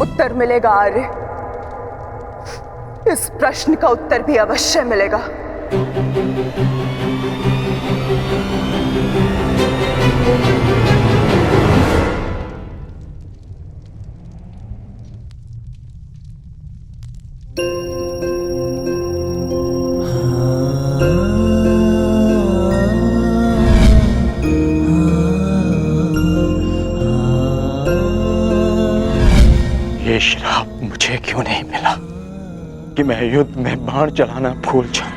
उत्तर मिलेगा आर्य। इस प्रश्न का उत्तर भी अवश्य मिलेगा। ये श्राप मुझे क्यों नहीं मिला कि मैं युद्ध में बाण चलाना भूल जाऊं।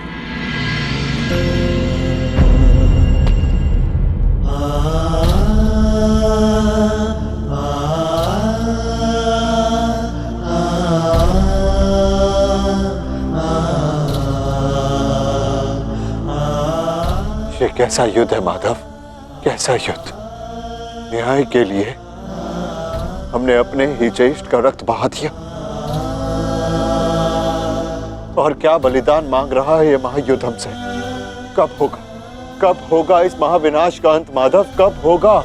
ये कैसा युद्ध है माधव, कैसा युद्ध। न्याय के लिए हमने अपने ही ज्येष्ठ का रक्त बहा दिया, और क्या बलिदान मांग रहा है ये महायुद्ध हमसे। कब होगा इस महाविनाश का अंत माधव, कब होगा।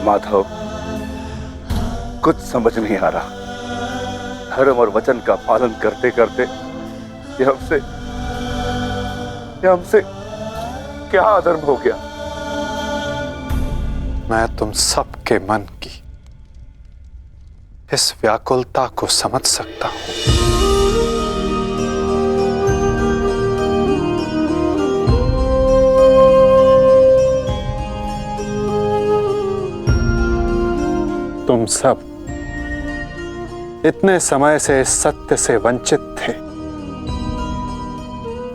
माधव, कुछ समझ नहीं आ रहा। धर्म और वचन का पालन करते करते ये हमसे क्या अधर्म हो गया। मैं तुम सबके मन की इस व्याकुलता को समझ सकता हूं। तुम सब इतने समय से इस सत्य से वंचित थे,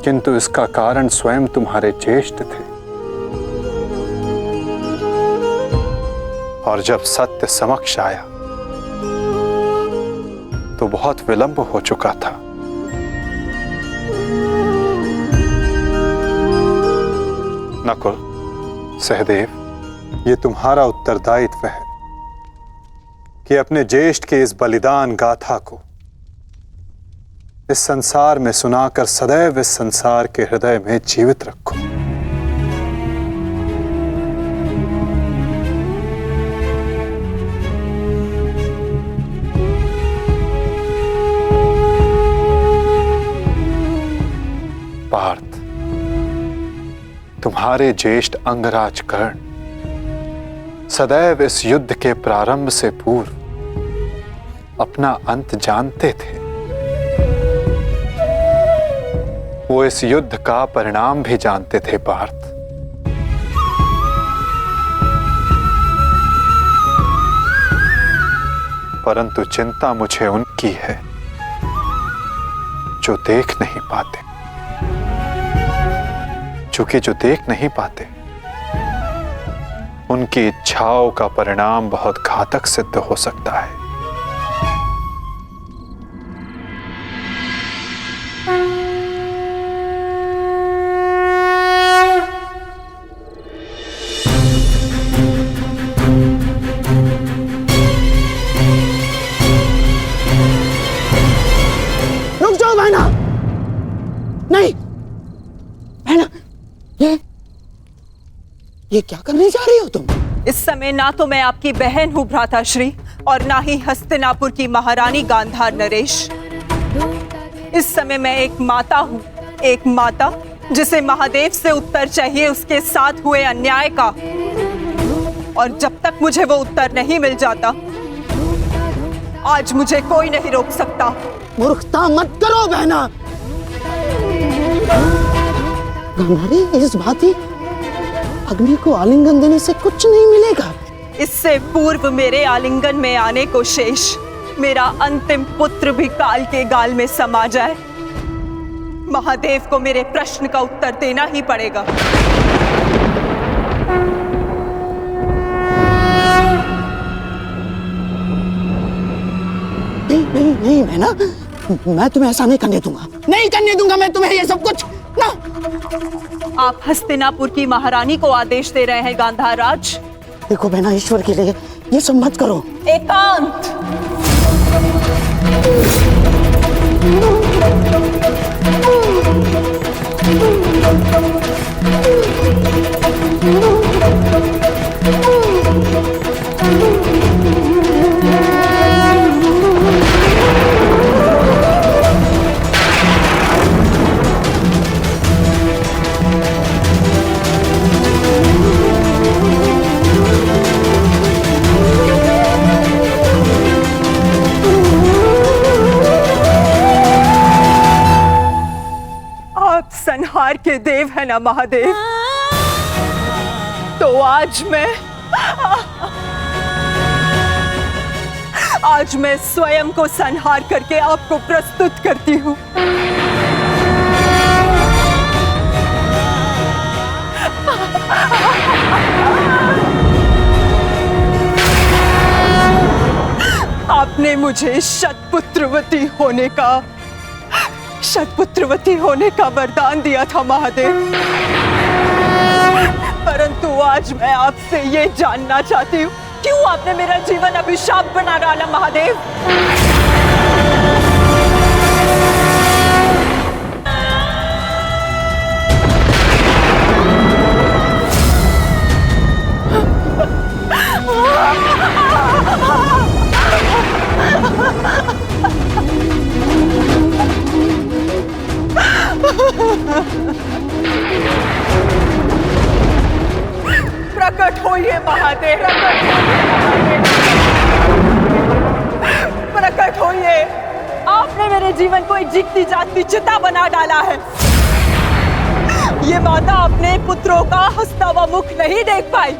किंतु इसका कारण स्वयं तुम्हारे ज्येष्ठ थे। और जब सत्य समक्ष आया तो बहुत विलंब हो चुका था। नकुल, सहदेव, ये तुम्हारा उत्तरदायित्व है कि अपने ज्येष्ठ के इस बलिदान गाथा को इस संसार में सुनाकर सदैव इस संसार के हृदय में जीवित रखो। पार्थ, तुम्हारे ज्येष्ठ अंगराज कर्ण सदैव इस युद्ध के प्रारंभ से पूर्व अपना अंत जानते थे। वो इस युद्ध का परिणाम भी जानते थे पार्थ। परंतु चिंता मुझे उनकी है जो देख नहीं पाते, क्योंकि जो देख नहीं पाते उनकी इच्छाओं का परिणाम बहुत घातक सिद्ध हो सकता है। रुक जाओ बहना, नहीं बहना, ये क्या करने जा रही हो तुम? इस समय ना तो मैं आपकी बहन हूँ भ्राताश्री, और ना ही हस्तिनापुर की महारानी गांधार नरेश। इस समय मैं एक माता हूँ, एक माता जिसे महादेव से उत्तर चाहिए उसके साथ हुए अन्याय का। और जब तक मुझे वो उत्तर नहीं मिल जाता, आज मुझे कोई नहीं रोक सकता। मूर्खता मत करो बहना। गांधारी, इस भांति अग्नि को आलिंगन देने से कुछ नहीं मिलेगा। इससे पूर्व मेरे आलिंगन में आने को शेष मेरा अंतिम पुत्र भी काल के गाल में समा जाए, महादेव को मेरे प्रश्न का उत्तर देना ही पड़ेगा। नहीं बहना, मैं तुम्हें ऐसा नहीं करने दूंगा, नहीं करने दूंगा मैं तुम्हें ये सब कुछ ना। आप हस्तिनापुर की महारानी को आदेश दे रहे हैं गांधार राज। देखो बहना, ईश्वर के लिए ये सब मत करो। एकांत। के देव है ना महादेव, तो आज मैं स्वयं को संहार करके आपको प्रस्तुत करती हूँ। आपने मुझे शतपुत्रवती होने का वरदान दिया था महादेव, परंतु आज मैं आपसे ये जानना चाहती हूँ, क्यों आपने मेरा जीवन अभिशाप बना डाला महादेव? प्रकट होइए महादेव, प्रकट होइए। आपने मेरे जीवन को एक जीती जागती चिता बना डाला है। ये माता अपने पुत्रों का हंसता हुआ मुख नहीं देख पाई,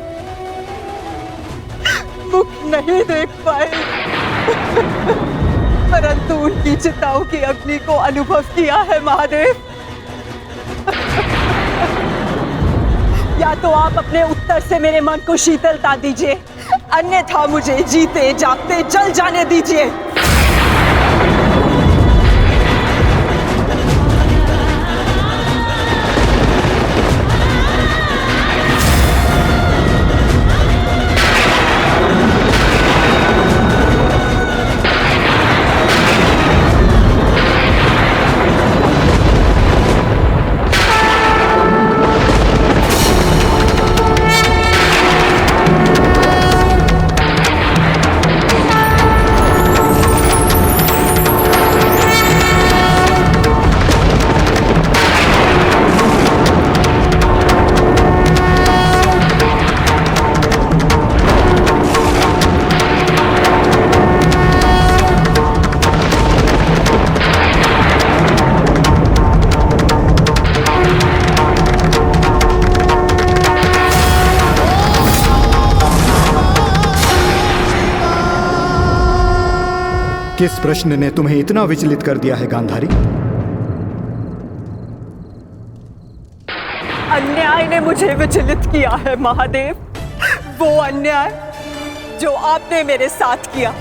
परंतु उनकी चिताओं की अग्नि को अनुभव किया है महादेव। या तो आप अपने उत्तर से मेरे मन को शीतलता दीजिए, अन्यथा मुझे जीते जागते जल जाने दीजिए। किस प्रश्न ने तुम्हें इतना विचलित कर दिया है गांधारी? अन्याय ने मुझे विचलित किया है महादेव, वो अन्याय जो आपने मेरे साथ किया।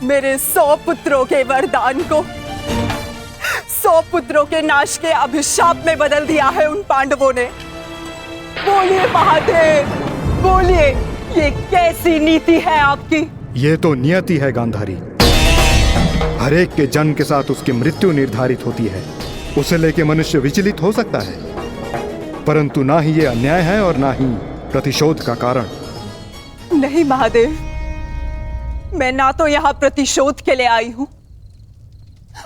मेरे 100 पुत्रों के वरदान को 100 पुत्रों के नाश के अभिशाप में बदल दिया है उन पांडवों ने। बोलिए महादेव, बोलिए, ये कैसी नीति है आपकी? ये तो नियति है गांधारी। हर एक के जन्म के साथ उसकी मृत्यु निर्धारित होती है। उसे लेके मनुष्य विचलित हो सकता है, परंतु ना ही ये अन्याय है और ना ही प्रतिशोध का कारण। नहीं महादेव, मैं ना तो यहाँ प्रतिशोध के लिए आई हूं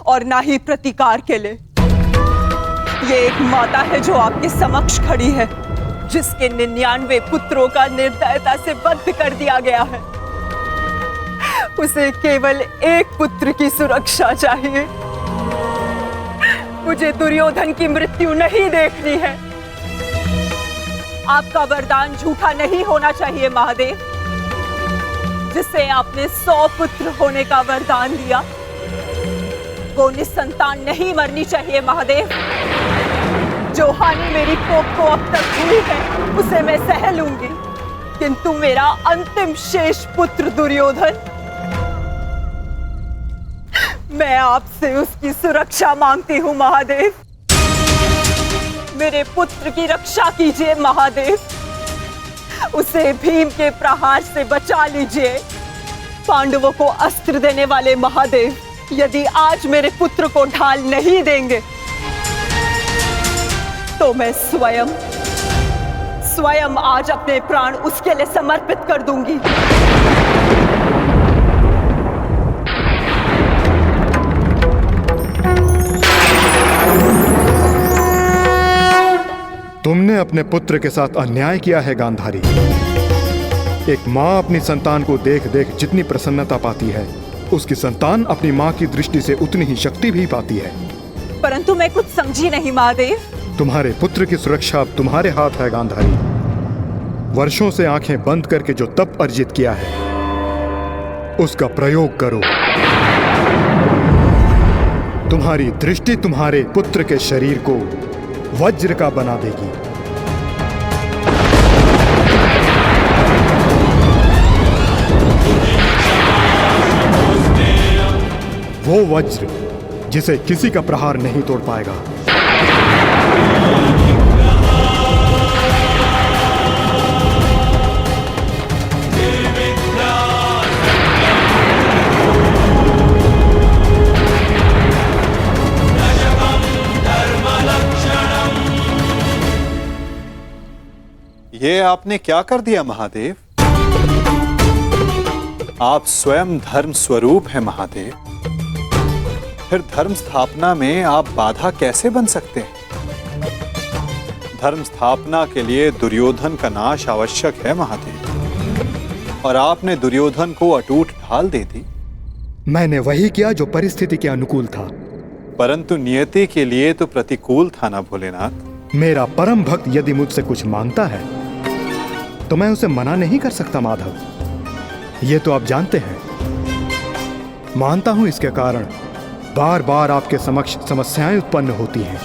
और ना ही प्रतिकार के लिए। ये एक माता है जो आपके समक्ष खड़ी है, जिसके 99 पुत्रों का निर्दयता से वध कर दिया गया है। उसे केवल एक पुत्र की सुरक्षा चाहिए। मुझे दुर्योधन की मृत्यु नहीं देखनी है। आपका वरदान झूठा नहीं होना चाहिए महादेव। जिसे आपने 100 पुत्र होने का वरदान दिया, वो निसंतान नहीं मरनी चाहिए महादेव। जो हानि मेरी कोख को अब तक हुई है उसे मैं सह लूंगी, किंतु मेरा अंतिम शेष पुत्र दुर्योधन, मैं आपसे उसकी सुरक्षा मांगती हूँ महादेव। मेरे पुत्र की रक्षा कीजिए महादेव। उसे भीम के प्रहार से बचा लीजिए। पांडवों को अस्त्र देने वाले महादेव, यदि आज मेरे पुत्र को ढाल नहीं देंगे तो मैं स्वयं आज अपने प्राण उसके लिए समर्पित कर दूंगी। तुमने अपने पुत्र के साथ अन्याय किया है गांधारी। एक माँ अपनी संतान को देख देख जितनी प्रसन्नता पाती है, उसकी संतान अपनी माँ की दृष्टि से उतनी ही शक्ति भी पाती है। परंतु मैं कुछ समझी नहीं महादेव। तुम्हारे पुत्र की सुरक्षा अब तुम्हारे हाथ है गांधारी। वर्षों से आंखें बंद करके जो तप अर्जित किया है उसका प्रयोग करो। तुम्हारी दृष्टि तुम्हारे पुत्र के शरीर को वज्र का बना देगी। वो वज्र जिसे किसी का प्रहार नहीं तोड़ पाएगा। ये आपने क्या कर दिया महादेव? आप स्वयं धर्म स्वरूप हैं महादेव, फिर धर्म स्थापना में आप बाधा कैसे बन सकते हैं? धर्म स्थापना के लिए दुर्योधन का नाश आवश्यक है महादेव, और आपने दुर्योधन को अटूट ढाल दे दी। मैंने वही किया जो परिस्थिति के अनुकूल था। परंतु नियति के लिए तो प्रतिकूल था ना भोलेनाथ। मेरा परम भक्त यदि मुझसे कुछ मांगता है तो मैं उसे मना नहीं कर सकता माधव। ये तो आप जानते हैं। मानता हूं इसके कारण बार बार आपके समक्ष समस्याएं उत्पन्न होती हैं,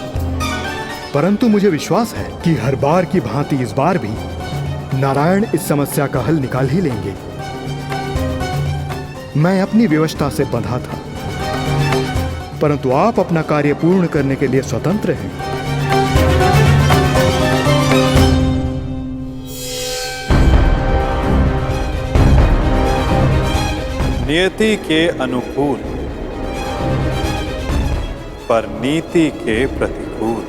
परंतु मुझे विश्वास है कि हर बार की भांति इस बार भी नारायण इस समस्या का हल निकाल ही लेंगे। मैं अपनी व्यवस्था से बंधा था, परंतु आप अपना कार्य पूर्ण करने के लिए स्वतंत्र हैं। नियति के अनुकूल पर नीति के प्रतिकूल।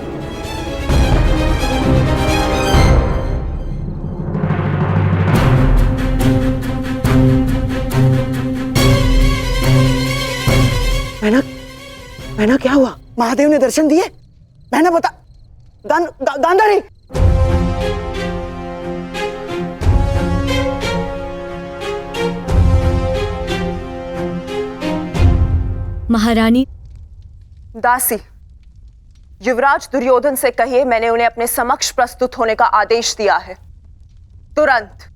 मैना क्या हुआ? महादेव ने दर्शन दिए? मैना बता। गांधारी महारानी। दासी, युवराज दुर्योधन से कहिए मैंने उन्हें अपने समक्ष प्रस्तुत होने का आदेश दिया है। तुरंत।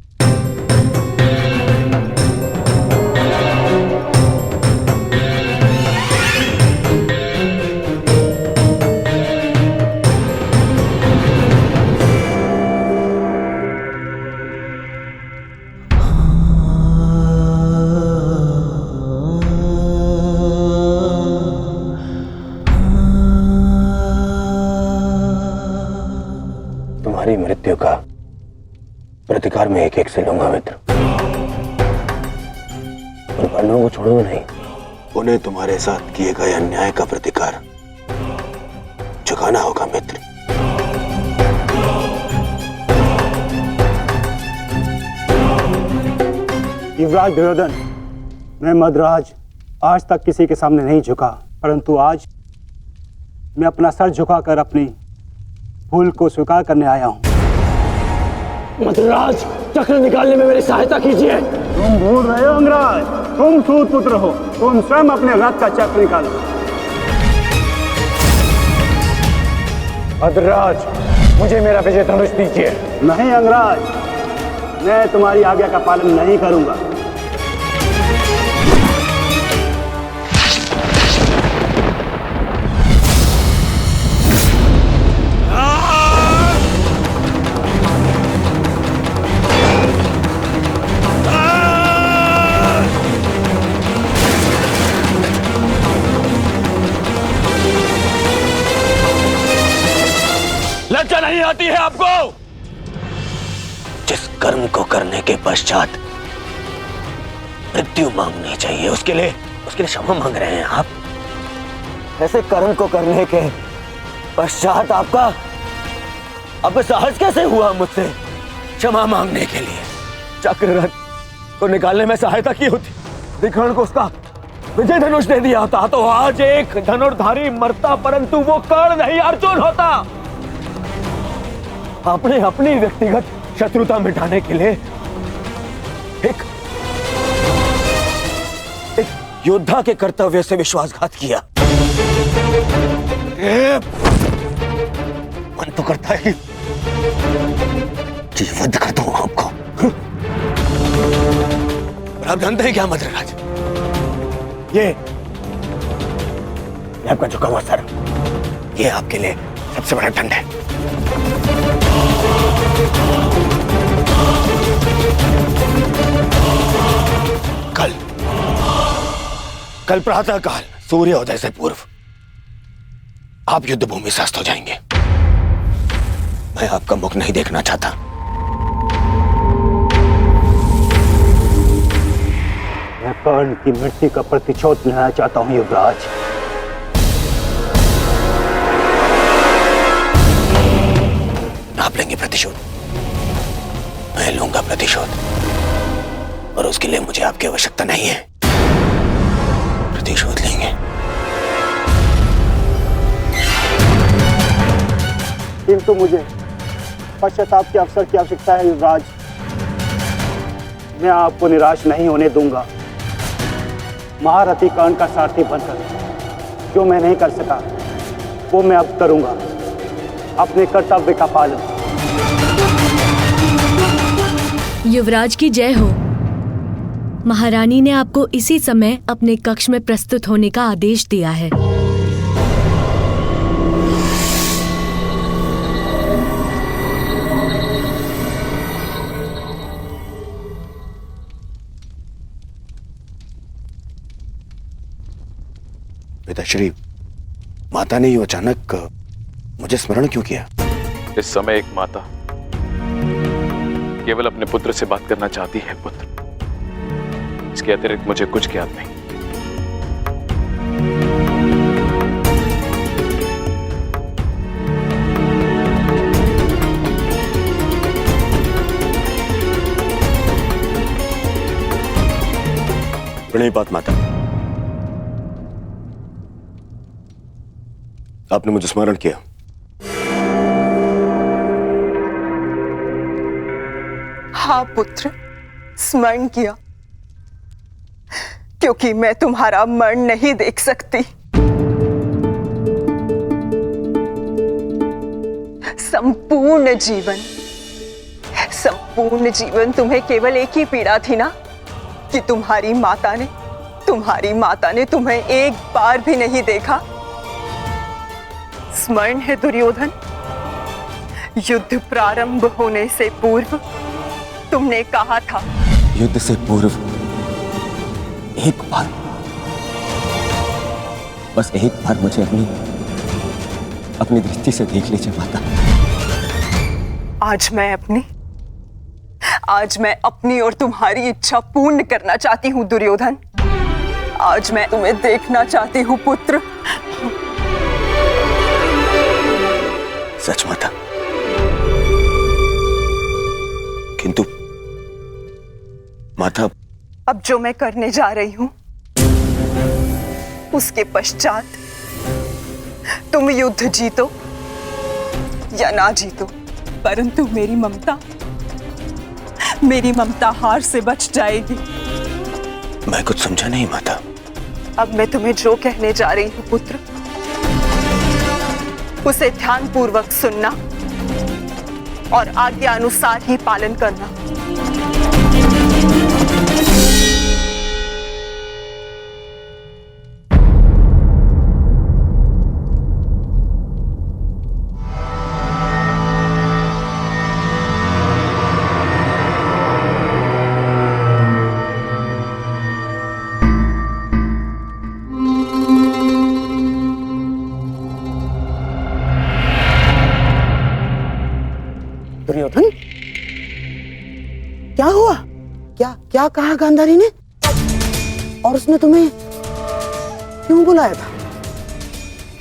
तुम्हारी मृत्यु का प्रतिकार मैं एक एक से लूंगा मित्र, और पांडवों को छोड़ूंगा नहीं। उन्हें तुम्हारे साथ किए गए अन्याय का प्रतिकार चुकाना होगा मित्र। युवराज दुर्योधन, मैं मद्राज आज तक किसी के सामने नहीं झुका, परंतु आज मैं अपना सर झुकाकर अपनी भूल को स्वीकार करने आया हूं। मद्राज, चक्र निकालने में मेरी सहायता कीजिए। तुम भूल रहे हो अंगराज, तुम सूत पुत्र हो, तुम स्वयं अपने रथ का चक्र निकालो। मद्राज, मुझे मेरा विजय धनुष दीजिए। नहीं अंगराज, मैं तुम्हारी आज्ञा का पालन नहीं करूंगा। लज्जा नहीं आती है आपको? जिस कर्म को करने के पश्चात मृत्यु मांगनी चाहिए, उसके लिए क्षमा मांग रहे हैं आप। ऐसे कर्म को करने के पश्चात आपका अब साहस कैसे हुआ मुझसे क्षमा मांगने के लिए? चक्ररथ को निकालने में सहायता की होती, विकर्ण को उसका विजय धनुष दे दिया होता, तो आज एक धनुर्धारी मरता, परंतु वो कर्ण नहीं अर्जुन होता। आपने अपनी व्यक्तिगत शत्रुता मिटाने के लिए एक योद्धा के कर्तव्य से विश्वासघात किया। मन तो करता है कि वध कर दूं आपको। और आप जानते हैं क्या मद्रराज, ये आपका झुका हुआ सर, ये आपके लिए सबसे बड़ा दंड है। कल प्रातःकाल सूर्योदय से पूर्व आप युद्ध भूमि से अस्त हो जाएंगे। मैं आपका मुख नहीं देखना चाहता। मैं कर्ण की मृत्यु का प्रतिशोध लेना चाहता हूं युवराज। आप लेंगे प्रतिशोध, मैं लूंगा प्रतिशोध, और उसके लिए मुझे आपकी आवश्यकता नहीं है। प्रतिशोध लेंगे। किंतु मुझे पश्चाताप के अवसर की आवश्यकता है युवराज। मैं आपको निराश नहीं होने दूंगा। महारथी कर्ण का सारथी बनकर जो मैं नहीं कर सका वो मैं अब करूंगा, अपने कर्तव्य का पालन। युवराज की जय हो। महारानी ने आपको इसी समय अपने कक्ष में प्रस्तुत होने का आदेश दिया है। पिताश्री, माता ने यूं अचानक मुझे स्मरण क्यों किया? इस समय एक माता केवल अपने पुत्र से बात करना चाहती है पुत्र, इसके अतिरिक्त मुझे कुछ ज्ञात नहीं। प्रणिपात माता, आपने मुझे स्मरण किया। हाँ पुत्र, स्मरण किया, क्योंकि मैं तुम्हारा मरण नहीं देख सकती। संपूर्ण जीवन तुम्हें केवल एक ही पीड़ा थी ना, कि तुम्हारी माता ने तुम्हें एक बार भी नहीं देखा। स्मरण है दुर्योधन, युद्ध प्रारंभ होने से पूर्व तुमने कहा था, युद्ध से पूर्व एक बार, बस एक बार मुझे अपनी दृष्टि से देख लीजिए माता। आज मैं अपनी और तुम्हारी इच्छा पूर्ण करना चाहती हूँ दुर्योधन। आज मैं तुम्हें देखना चाहती हूँ पुत्र। सच माता, किंतु माता, अब जो मैं करने जा रही हूं उसके पश्चात तुम युद्ध जीतो या ना जीतो, परंतु मेरी ममता हार से बच जाएगी। मैं कुछ समझा नहीं माता। अब मैं तुम्हें जो कहने जा रही हूं पुत्र, उसे ध्यानपूर्वक सुनना और आज्ञा अनुसार ही पालन करना। दुर्योधन, क्या हुआ? क्या कहा गांधारी ने? और उसने तुम्हें क्यों बुलाया था?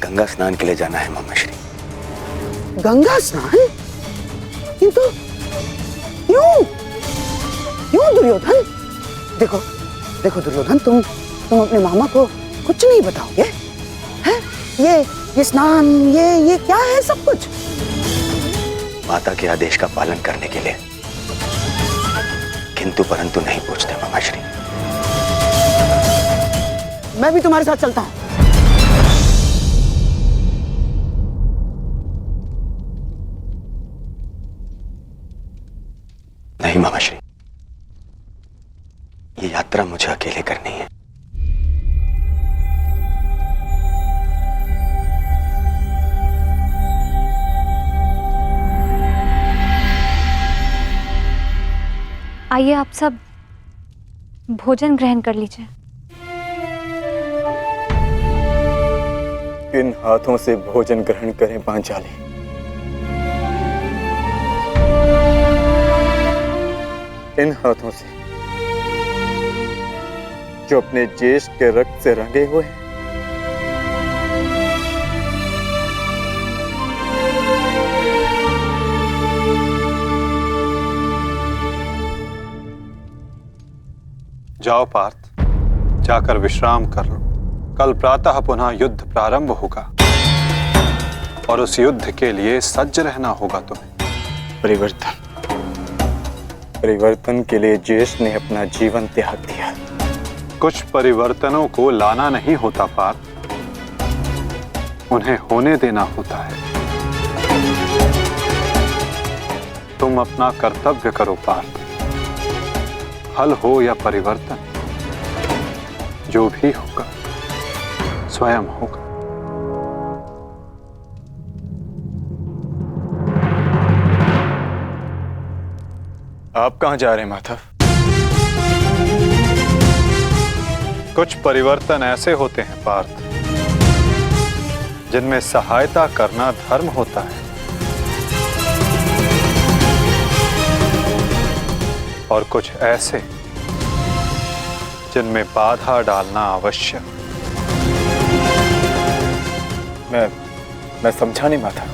गंगा स्नान के लिए जाना है मामाश्री। गंगा स्नान? किंतु क्यों दुर्योधन? देखो दुर्योधन, तुम अपने मामा को कुछ नहीं बताओगे? हैं? ये स्नान, ये क्या है सब कुछ? माता के आदेश का पालन करने के लिए, किंतु परंतु नहीं पूछते मामाश्री। मैं भी तुम्हारे साथ चलता हूं। नहीं मामाश्री, ये यात्रा मुझे अकेले करनी है। आइए आप सब भोजन ग्रहण कर लीजिए। इन हाथों से भोजन ग्रहण करें पांचाली। इन हाथों से जो अपने ज्येष्ठ के रक्त से रंगे हुए हैं। जाओ पार्थ, जाकर विश्राम कर लो। कल प्रातः पुनः युद्ध प्रारंभ होगा और उस युद्ध के लिए सज्ज रहना होगा तुम्हें। परिवर्तन के लिए ज्येष्ठ ने अपना जीवन त्याग दिया। कुछ परिवर्तनों को लाना नहीं होता पार्थ, उन्हें होने देना होता है। तुम अपना कर्तव्य करो पार्थ। फल हो या परिवर्तन, जो भी होगा स्वयं होगा। आप कहां जा रहे हैं माधव? कुछ परिवर्तन ऐसे होते हैं पार्थ जिनमें सहायता करना धर्म होता है और कुछ ऐसे जिनमें बाधा डालना आवश्यक। मैं समझा नहीं माधव।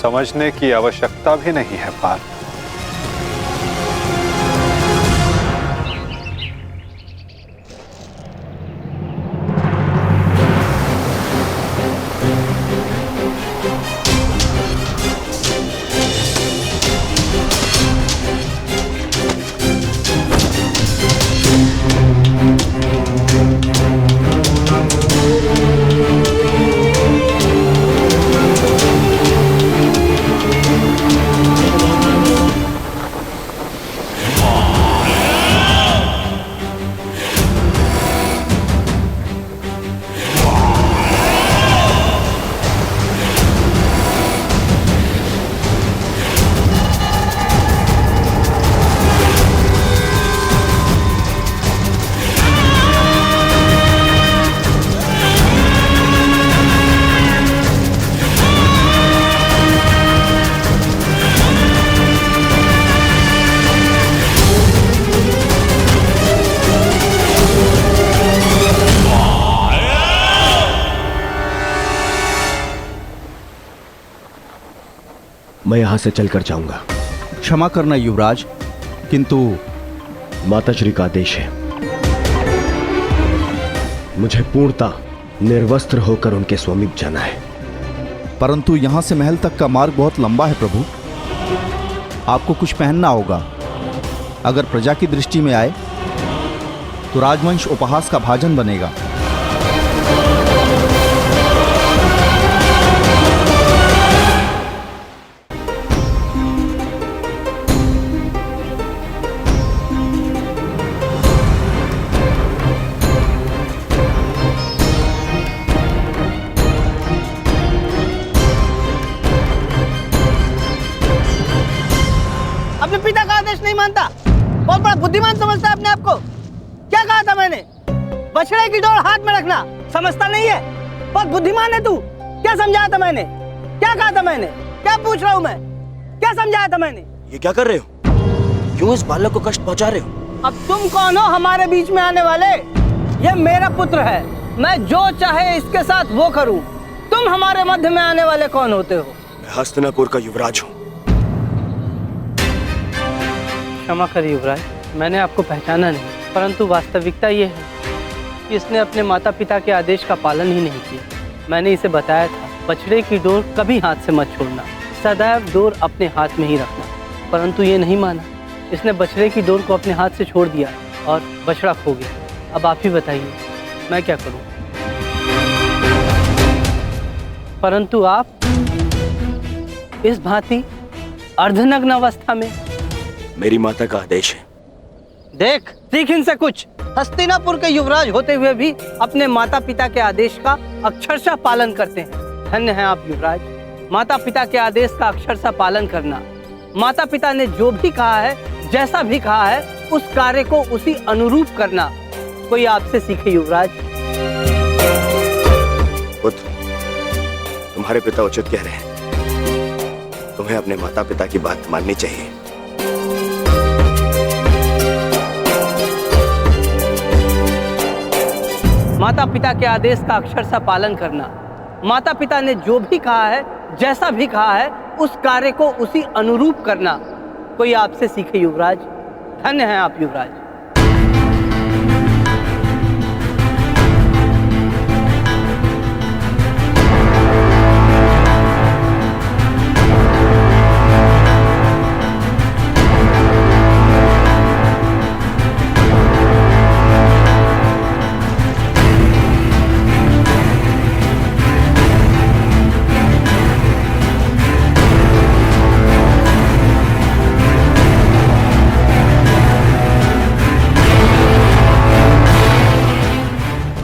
समझने की आवश्यकता भी नहीं है पार्थ। मैं यहां से चलकर जाऊंगा। क्षमा करना युवराज, किंतु माताश्री का आदेश है। मुझे पूर्णतः निर्वस्त्र होकर उनके समीप जाना है। परंतु यहां से महल तक का मार्ग बहुत लंबा है प्रभु। आपको कुछ पहनना होगा। अगर प्रजा की दृष्टि में आए तो राजवंश उपहास का भाजन बनेगा। अपने पिता का आदेश नहीं मानता, बहुत बड़ा बुद्धिमान समझता है अपने आप को। क्या कहा था मैंने? बछड़े की डोर हाथ में रखना समझता नहीं है? बहुत बुद्धिमान है तू। क्या समझाया था मैंने? क्या कहा था मैंने? क्या पूछ रहा हूँ मैं? क्या समझाया था मैंने? ये क्या कर रहे हो? क्यों इस बालक को कष्ट पहुंचा रहे हो? अब तुम कौन हो हमारे बीच में आने वाले? ये मेरा पुत्र है, मैं जो चाहे इसके साथ वो करूं। तुम हमारे मध्य में आने वाले कौन होते हो? मैं हस्तिनापुर का युवराज हूँ। क्षमा करिए युवराज, मैंने आपको पहचाना नहीं, परंतु वास्तविकता ये है कि इसने अपने माता पिता के आदेश का पालन ही नहीं किया। मैंने इसे बताया था, बछड़े की डोर कभी हाथ से मत छोड़ना, सदैव डोर अपने हाथ में ही रखना, परंतु ये नहीं माना। इसने बछड़े की डोर को अपने हाथ से छोड़ दिया और बछड़ा खो गया। अब आप ही बताइए मैं क्या करूं? परंतु आप इस भांति अर्धनग्न अवस्था में मेरी माता का आदेश है। देख, सीख इनसे कुछ। हस्तिनापुर के युवराज होते हुए भी अपने माता पिता के आदेश का अक्षरशः पालन करते हैं। धन्य हैं आप युवराज। माता पिता के आदेश का अक्षरशः पालन करना, माता पिता ने जो भी कहा है, जैसा भी कहा है, उस कार्य को उसी अनुरूप करना कोई आपसे सीखे युवराज। पुत्र, तुम्हारे पिता उचित कह रहे हैं। तुम्हें अपने माता पिता की बात माननी चाहिए। माता पिता के आदेश का अक्षरशः पालन करना, माता पिता ने जो भी कहा है, जैसा भी कहा है, उस कार्य को उसी अनुरूप करना कोई आपसे सीखे युवराज। धन्य हैं आप युवराज।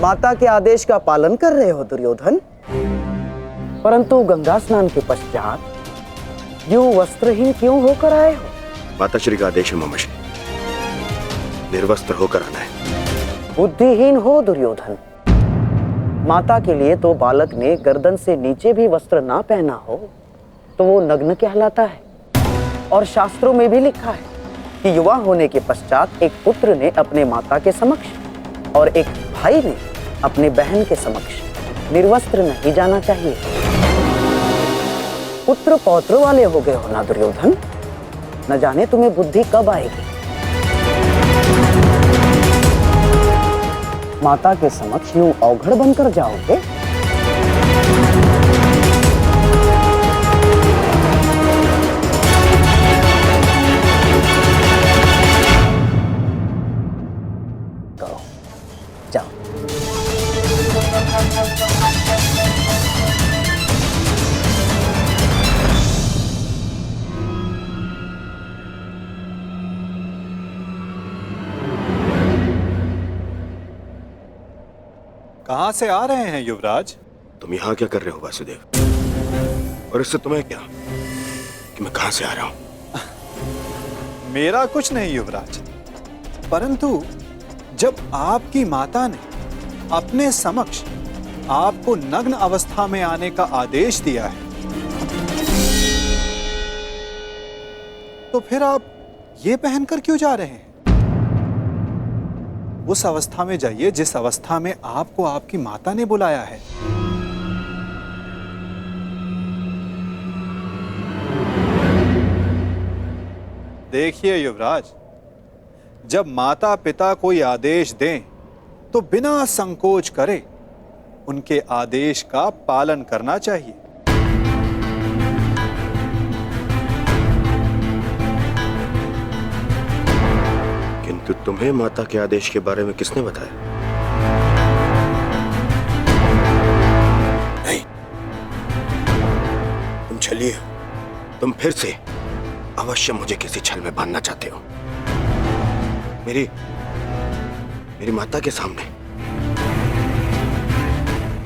माता के आदेश का पालन कर रहे हो दुर्योधन, परंतु गंगा स्नान के पश्चात यूं वस्त्रहीन क्यों होकर आए हो? माताश्री का आदेश है मामाश्री, निर्वस्त्र होकर आना है। बुद्धिहीन हो दुर्योधन। माता के लिए तो बालक ने गर्दन से नीचे भी वस्त्र ना पहना हो तो वो नग्न कहलाता है। और शास्त्रों में भी लिखा है कि युवा होने के पश्चात एक पुत्र ने अपने माता के समक्ष और एक भाई ने अपने बहन के समक्ष निर्वस्त्र नहीं जाना चाहिए। पुत्र पौत्र वाले हो गए हो ना दुर्योधन, न जाने तुम्हें बुद्धि कब आएगी। माता के समक्ष यूं अवघड़ बनकर जाओगे? जाओ। कहां से आ रहे हैं युवराज? तुम यहाँ क्या कर रहे हो वासुदेव? और इससे तुम्हें क्या कि मैं कहां से आ रहा हूं? मेरा कुछ नहीं युवराज, परंतु जब आपकी माता ने अपने समक्ष आपको नग्न अवस्था में आने का आदेश दिया है, तो फिर आप ये पहनकर क्यों जा रहे हैं? उस अवस्था में जाइए जिस अवस्था में आपको आपकी माता ने बुलाया है। देखिए युवराज, जब माता पिता कोई आदेश दें तो बिना संकोच करे उनके आदेश का पालन करना चाहिए। किंतु तुम्हें माता के आदेश के बारे में किसने बताया? नहीं, तुम छलिए हो। तुम फिर से अवश्य मुझे किसी छल में बांधना चाहते हो। मेरी माता के सामने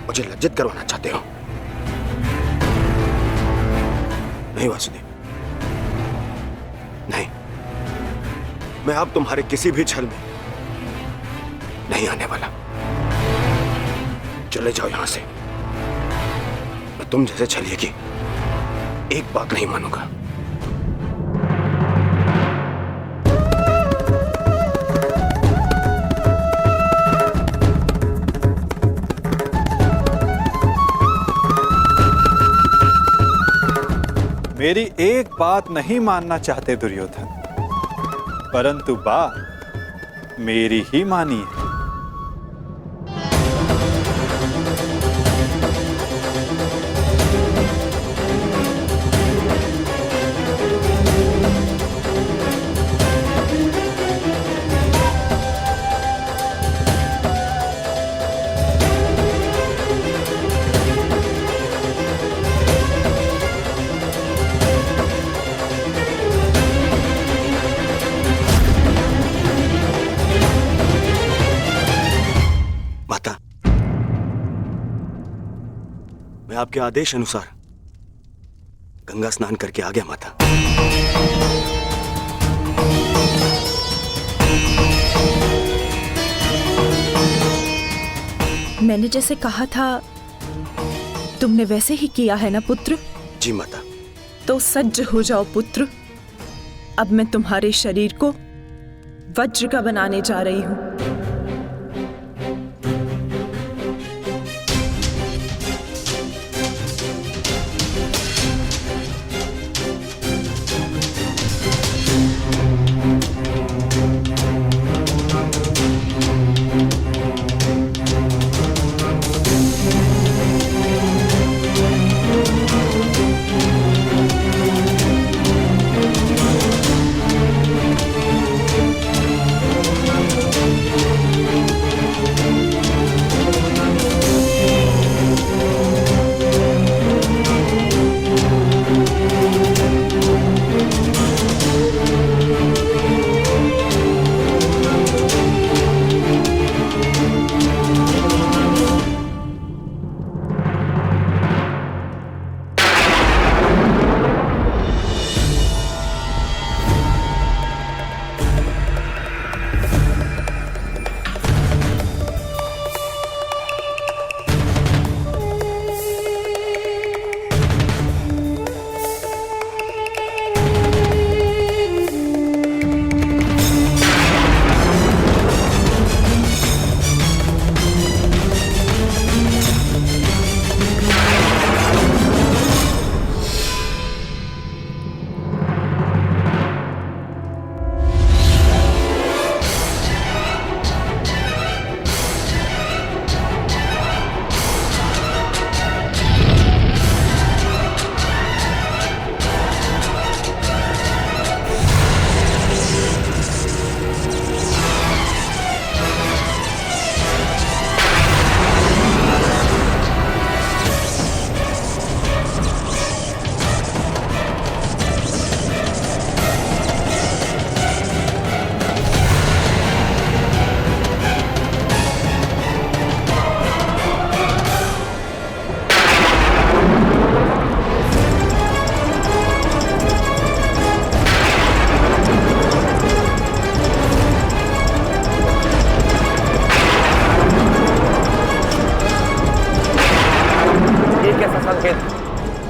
मुझे लज्जित करवाना चाहते हो। नहीं वासुदेव, नहीं, मैं अब तुम्हारे किसी भी छल में नहीं आने वाला। चले जाओ यहां से। मैं तुम जैसे छलिए की एक बात नहीं मानूंगा। मेरी एक बात नहीं मानना चाहते दुर्योधन, परंतु बात मेरी ही मानिए। मैं आपके आदेश अनुसार गंगा स्नान करके आ गया माता। मैंने जैसे कहा था तुमने वैसे ही किया है ना पुत्र? जी माता। तो सज्ज हो जाओ पुत्र। अब मैं तुम्हारे शरीर को वज्र का बनाने जा रही हूं।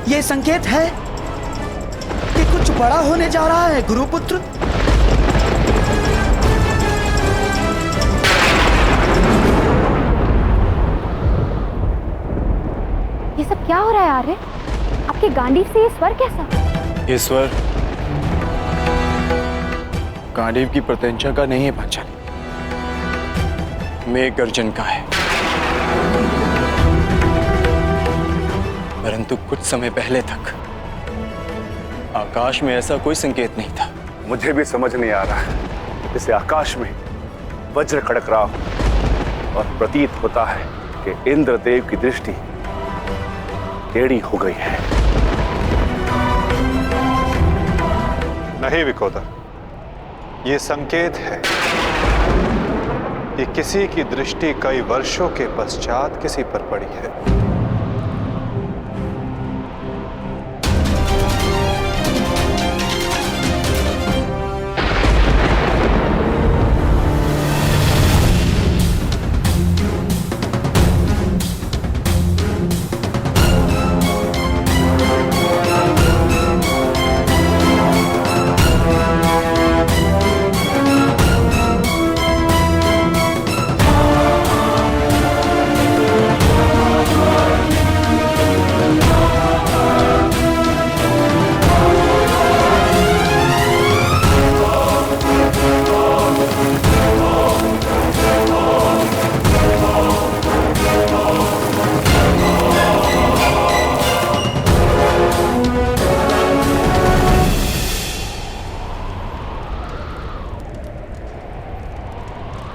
ये संकेत है कि कुछ बड़ा होने जा रहा है गुरुपुत्र। ये सब क्या हो रहा है आर्य? आपके गांडीव से ये स्वर कैसा? ये स्वर गांडीव की प्रत्यंचा का नहीं है पांचाली, मेघ गर्जन का है। परंतु कुछ समय पहले तक आकाश में ऐसा कोई संकेत नहीं था। मुझे भी समझ नहीं आ रहा है, जैसे आकाश में वज्र खड़क रहा हो और प्रतीत होता है कि इंद्रदेव की दृष्टि टेढ़ी हो गई है। नहीं विकोदर, ये संकेत है कि किसी की दृष्टि कई वर्षों के पश्चात किसी पर पड़ी है।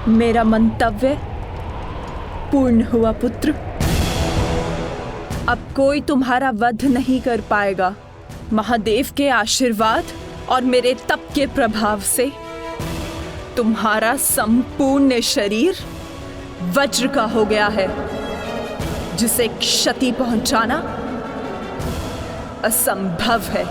मेरा मंतव्य पूर्ण हुआ पुत्र। अब कोई तुम्हारा वध नहीं कर पाएगा। महादेव के आशीर्वाद और मेरे तप के प्रभाव से तुम्हारा संपूर्ण शरीर वज्र का हो गया है। जिसे क्षति पहुंचाना असंभव है।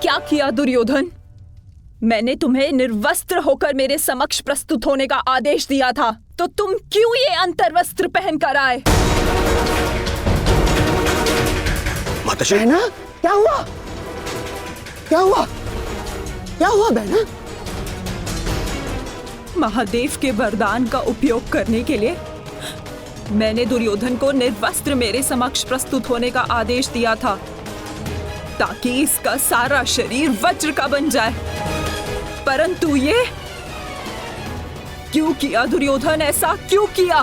क्या किया दुर्योधन? मैंने तुम्हें निर्वस्त्र होकर मेरे समक्ष प्रस्तुत होने का आदेश दिया था, तो तुम क्यों ये अंतर्वस्त्र पहनकर आए? माताश्री, बहना, क्या हुआ? क्या हुआ? क्या हुआ बहना? महादेव के वरदान का उपयोग करने के लिए मैंने दुर्योधन को निर्वस्त्र मेरे समक्ष प्रस्तुत होने का आदेश दिया था, ताकि इसका सारा शरीर वज्र का बन जाए। परंतु ये क्यों किया दुर्योधन? ऐसा क्यों किया?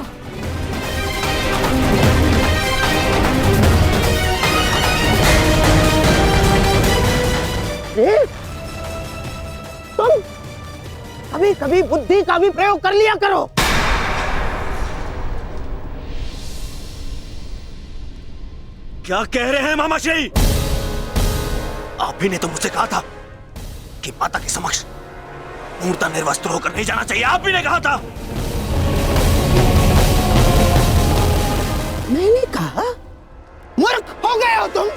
तुम कभी कभी बुद्धि का भी प्रयोग कर लिया करो। क्या कह रहे हैं मामाश्री? आप ही ने तो मुझसे कहा था कि माता के समक्ष पूर्णतः निर्वस्त्र होकर नहीं जाना चाहिए। आप ही ने कहा था। मैंने कहा? मूर्ख हो गए हो तुम।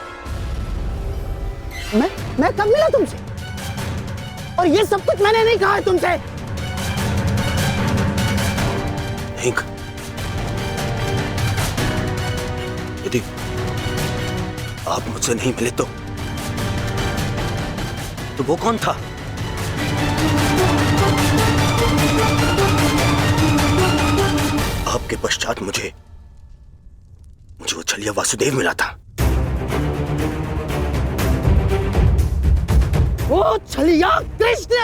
मैं कब मिला तुमसे? और ये सब कुछ मैंने नहीं कहा है तुमसे। नहीं, यदि आप मुझसे नहीं मिले तो वो कौन था? आपके पश्चात मुझे वो छलिया वासुदेव मिला था। वो छलिया कृष्ण।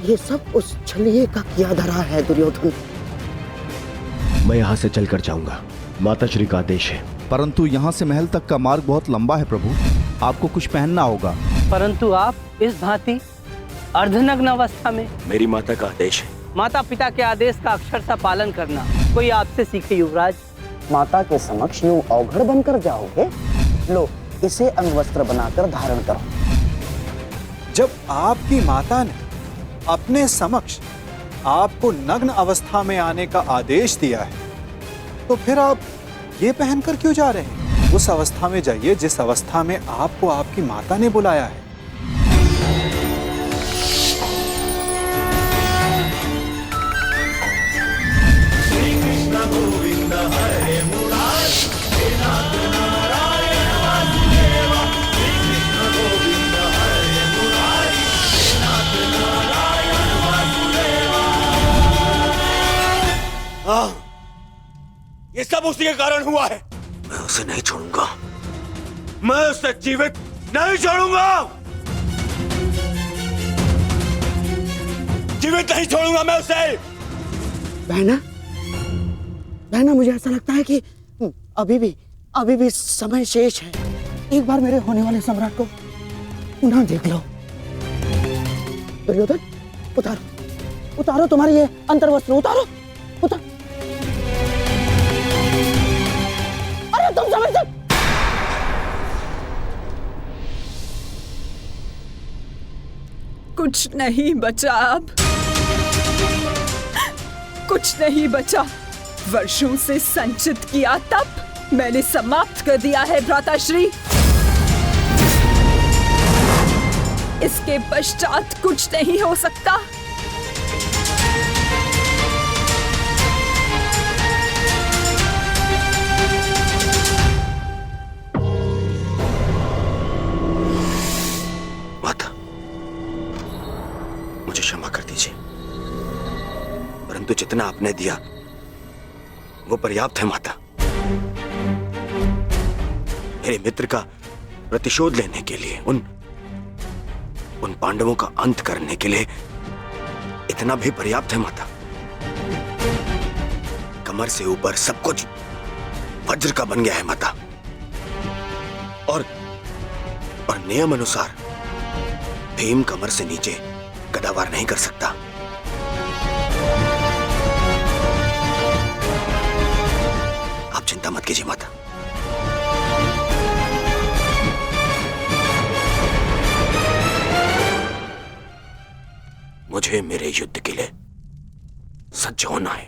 ये सब उस छलिए का किया धरा है दुर्योधन। मैं यहाँ से चलकर जाऊंगा, माताश्री का आदेश है। परंतु यहाँ से महल तक का मार्ग बहुत लंबा है प्रभु, आपको कुछ पहनना होगा। परंतु आप इस भांति अर्धनग्न अवस्था में? मेरी माता का आदेश है। माता पिता के आदेश का अक्षरशः पालन करना कोई आपसे सीखे युवराज। माता के समक्ष यूं अवघड़ बनकर जाओगे? लो, इसे अंगवस्त्र बनाकर धारण करो। जब आपकी माता ने अपने समक्ष आपको नग्न अवस्था में आने का आदेश दिया है, तो फिर आप ये पहनकर क्यों जा रहे हैं? उस अवस्था में जाइए जिस अवस्था में आपको आपकी माता ने बुलाया है। ये सब उसी के कारण हुआ है। मैं उसे नहीं छोड़ूंगा, मैं उसे जीवित नहीं छोड़ूंगा, जीवित नहीं छोड़ूंगा मैं उसे। बहना, मुझे ऐसा लगता है कि अभी भी समय शेष है। एक बार मेरे होने वाले सम्राट को पुनः देख लो। दुर्योधन, उतारो तुम्हारी ये अंतर्वस्त्र, उतारो। अरे तुम समझते? कुछ नहीं बचा अब, कुछ नहीं बचा। वर्षों से संचित किया तप मैंने समाप्त कर दिया है भ्राताश्री। इसके पश्चात कुछ नहीं हो सकता। माता, मुझे क्षमा कर दीजिए, परंतु जितना आपने दिया वो पर्याप्त है माता। मेरे मित्र का प्रतिशोध लेने के लिए, उन पांडवों का अंत करने के लिए इतना भी पर्याप्त है माता। कमर से ऊपर सब कुछ वज्र का बन गया है माता, और नियम अनुसार भीम कमर से नीचे गदावार नहीं कर सकता। आप चिंता मत कीजिए माता। मुझे मेरे युद्ध के लिए सज्ज होना है।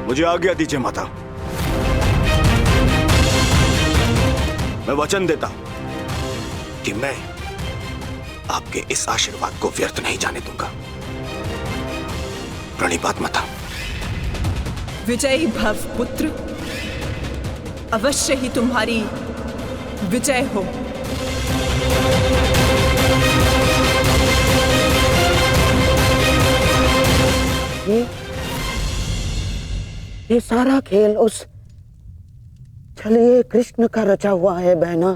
मुझे आज्ञा दीजिए माता। मैं वचन देता हूं कि मैं आपके इस आशीर्वाद को व्यर्थ नहीं जाने दूंगा। प्रणिपात माता। विजयी भव पुत्र, अवश्य ही तुम्हारी विजय हो। ये सारा खेल उस छलिए कृष्ण का रचा हुआ है बहना।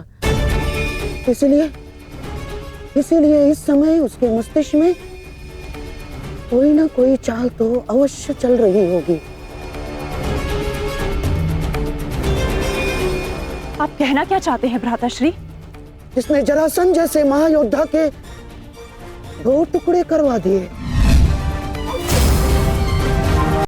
इसीलिए इस समय उसके मस्तिष्क में कोई ना कोई चाल तो अवश्य चल रही होगी। आप कहना क्या चाहते हैं भ्राताश्री? जिसने जरासंध जैसे महायोद्धा के 2 टुकड़े करवा दिए,